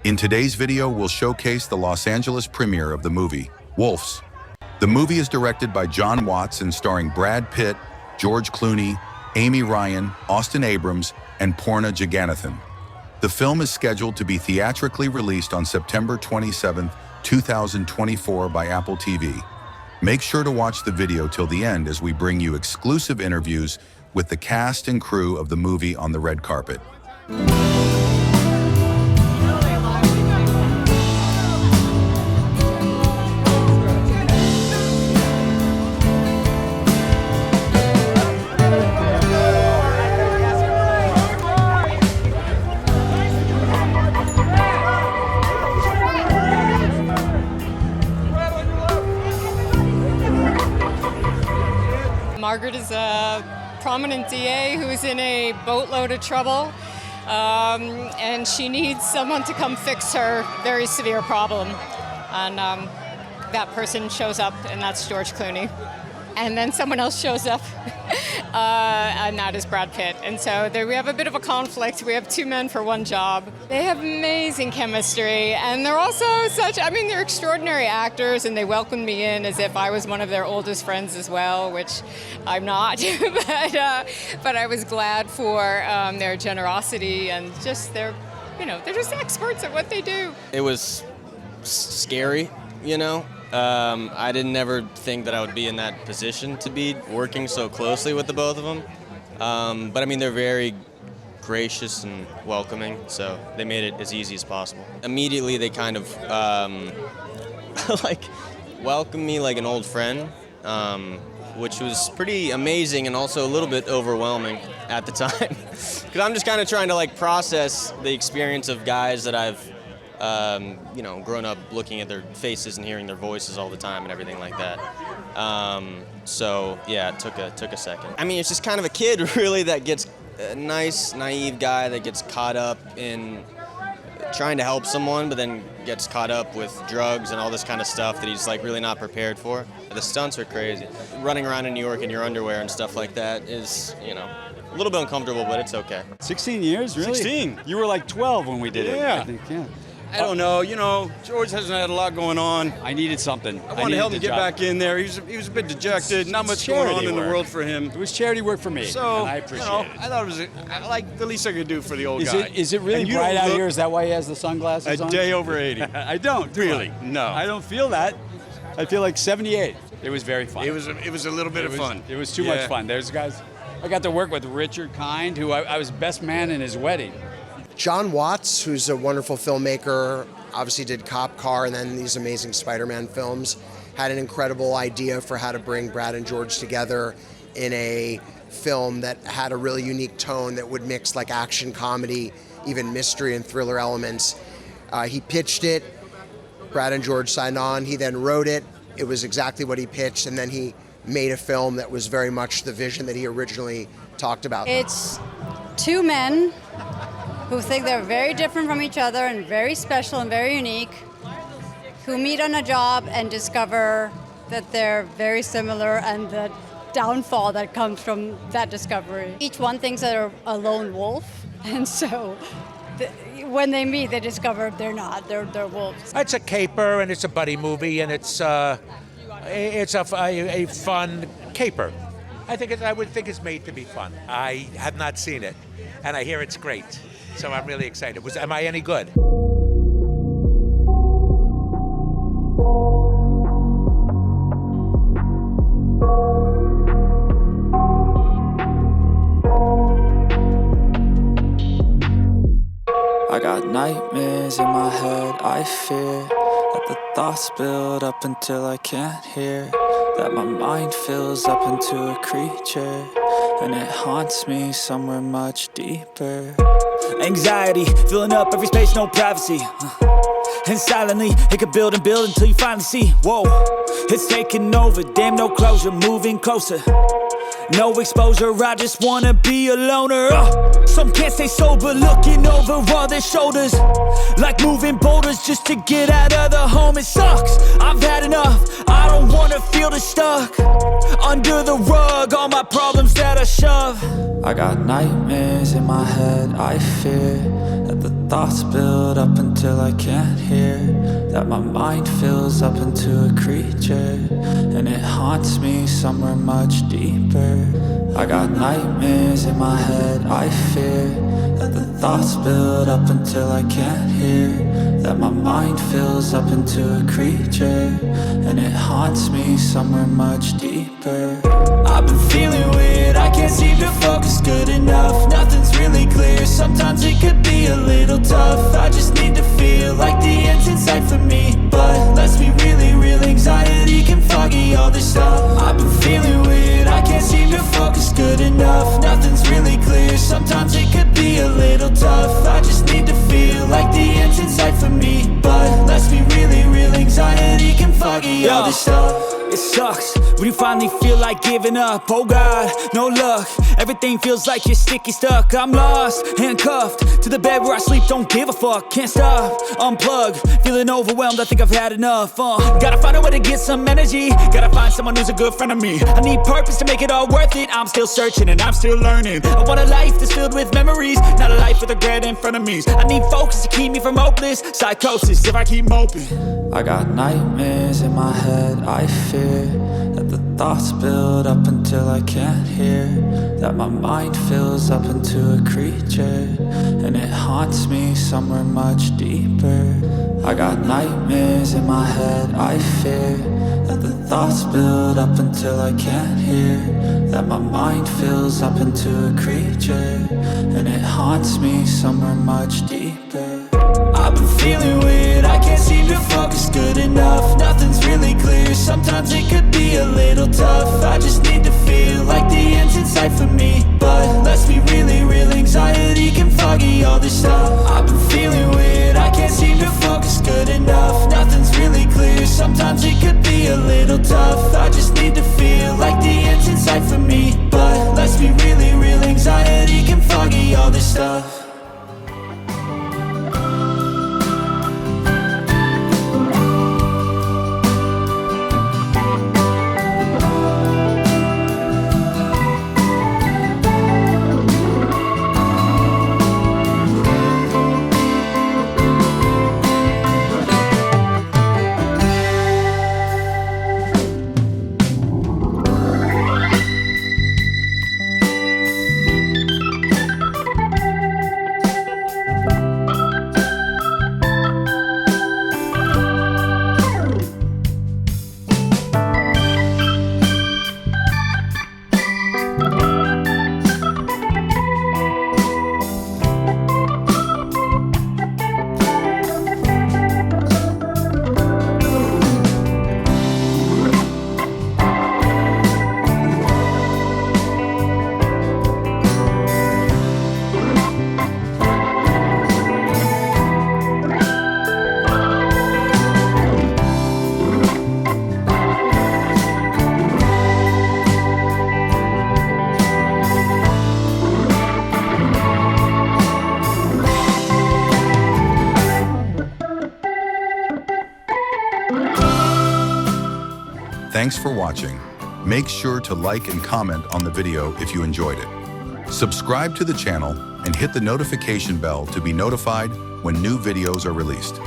In today's video, we'll showcase the Los Angeles premiere of the movie, Wolves. The movie is directed by Jon Watts and starring Brad Pitt, George Clooney, Amy Ryan, Austin Abrams, and Poorna Jagannathan. The film is scheduled to be theatrically released on September 27, 2024 by Apple TV. Make sure to watch the video till the end as we bring you exclusive interviews with the cast and crew of the movie on the red carpet. Margaret is a prominent DA who's in a boatload of trouble, and she needs someone to come fix her very severe problem. And that person shows up, and that's George Clooney. And then someone else shows up, and that is Brad Pitt. And so there we have a bit of a conflict. We have two men for one job. They have amazing chemistry, and they're also they're extraordinary actors, and they welcomed me in as if I was one of their oldest friends as well, which I'm not. but I was glad for their generosity and just they're just experts at what they do. It was scary, I didn't ever think that I would be in that position to be working so closely with the both of them. But they're very gracious and welcoming, so they made it as easy as possible. Immediately they kind of welcomed me like an old friend, which was pretty amazing and also a little bit overwhelming at the time. Because I'm just kind of trying to process the experience of guys that I've grown up looking at their faces and hearing their voices all the time and everything like that. So yeah, it took a second. It's just kind of a kid really that gets a nice, naive guy that gets caught up in trying to help someone, but then gets caught up with drugs and all this kind of stuff that he's really not prepared for. The stunts are crazy. Running around in New York in your underwear and stuff like that is, a little bit uncomfortable, but it's okay. 16 years, really? 16. You were 12 when we did it. Yeah. I think, yeah. I don't know. George hasn't had a lot going on. I needed something. I wanted to help him get back in there. He was a bit dejected. Not much going on in the world for him. It was charity work for me, so, and I appreciate it. I thought it was the least I could do for the old guy. Is it really bright out here? Is that why he has the sunglasses on? A day over 80. I don't. Really? No. I don't feel that. I feel like 78. It was very fun. It was a little bit of fun. It was too much fun. There's guys. I got to work with Richard Kind, who I was best man in his wedding. Jon Watts, who's a wonderful filmmaker, obviously did Cop Car and then these amazing Spider-Man films, had an incredible idea for how to bring Brad and George together in a film that had a really unique tone that would mix action, comedy, even mystery and thriller elements. He pitched it, Brad and George signed on, he then wrote it, it was exactly what he pitched, and then he made a film that was very much the vision that he originally talked about. It's two men who think they're very different from each other and very special and very unique, who meet on a job and discover that they're very similar and the downfall that comes from that discovery. Each one thinks they're a lone wolf, and so when they meet, they discover they're not, they're wolves. It's a caper, and it's a buddy movie, and it's a fun caper. I would think it's made to be fun. I have not seen it, and I hear it's great. So I'm really excited. Am I any good? I got nightmares in my head, I fear that the thoughts build up until I can't hear, that my mind fills up into a creature, and it haunts me somewhere much deeper. Anxiety, filling up every space, no privacy. And silently, it could build and build until you finally see, whoa, it's taking over, damn no closure, moving closer. No exposure, I just wanna be a loner. Some can't stay sober, looking over all their shoulders, like moving boulders just to get out of the home. It sucks, I've had enough, I don't wanna feel stuck under the rug, all my problems that I shove. I got nightmares in my head, I fear that the thoughts build up until I can't hear, that my mind fills up into a creature, and it haunts me somewhere much deeper. I got nightmares in my head, I fear that the thoughts build up until I can't hear, that my mind fills up into a creature, and it haunts me somewhere much deeper. I've been feeling weird, I can't seem to focus good enough. Nothing's really clear, sometimes it could be a little tough. I just need to feel like the end's in sight for me, but let's be really real, anxiety can foggy all this stuff. I've been feeling weird, I can't seem to focus good enough. Nothing's really clear, sometimes it could be a little tough. I just need to feel like the end's in sight for me, but let's be really real, anxiety can foggy all this stuff. It sucks when you finally feel like giving up. Oh God, no luck. Everything feels like you're sticky stuck. I'm lost, handcuffed to the bed where I sleep. Don't give a fuck, can't stop. Unplug, feeling overwhelmed. I think I've had enough. Gotta find a way to get some energy. Gotta find someone who's a good friend of me. I need purpose to make it all worth it. I'm still searching and I'm still learning. I want a life that's filled with memories, not a life with regret in front of me. I need focus to keep me from hopeless psychosis if I keep moping. I got nightmares in my head, I fear that the thoughts build up until I can't hear, that my mind fills up into a creature, and it haunts me somewhere much deeper. I got nightmares in my head, I fear that the thoughts build up until I can't hear, that my mind fills up into a creature, and it haunts me somewhere much deeper. I've been feeling weird, I can't seem to focus good enough. Nothing's really clear, sometimes it could be a little tough. I just need to feel like the end's in sight for me, but let's be really real, anxiety can foggy all this stuff. I've been feeling weird, I can't seem to focus good enough. Nothing's really clear, sometimes it could be a little tough. I just need to feel like the end's in sight for me, but let's be really real, anxiety can foggy all this stuff. Thanks for watching. Make sure to like and comment on the video if you enjoyed it. Subscribe to the channel and hit the notification bell to be notified when new videos are released.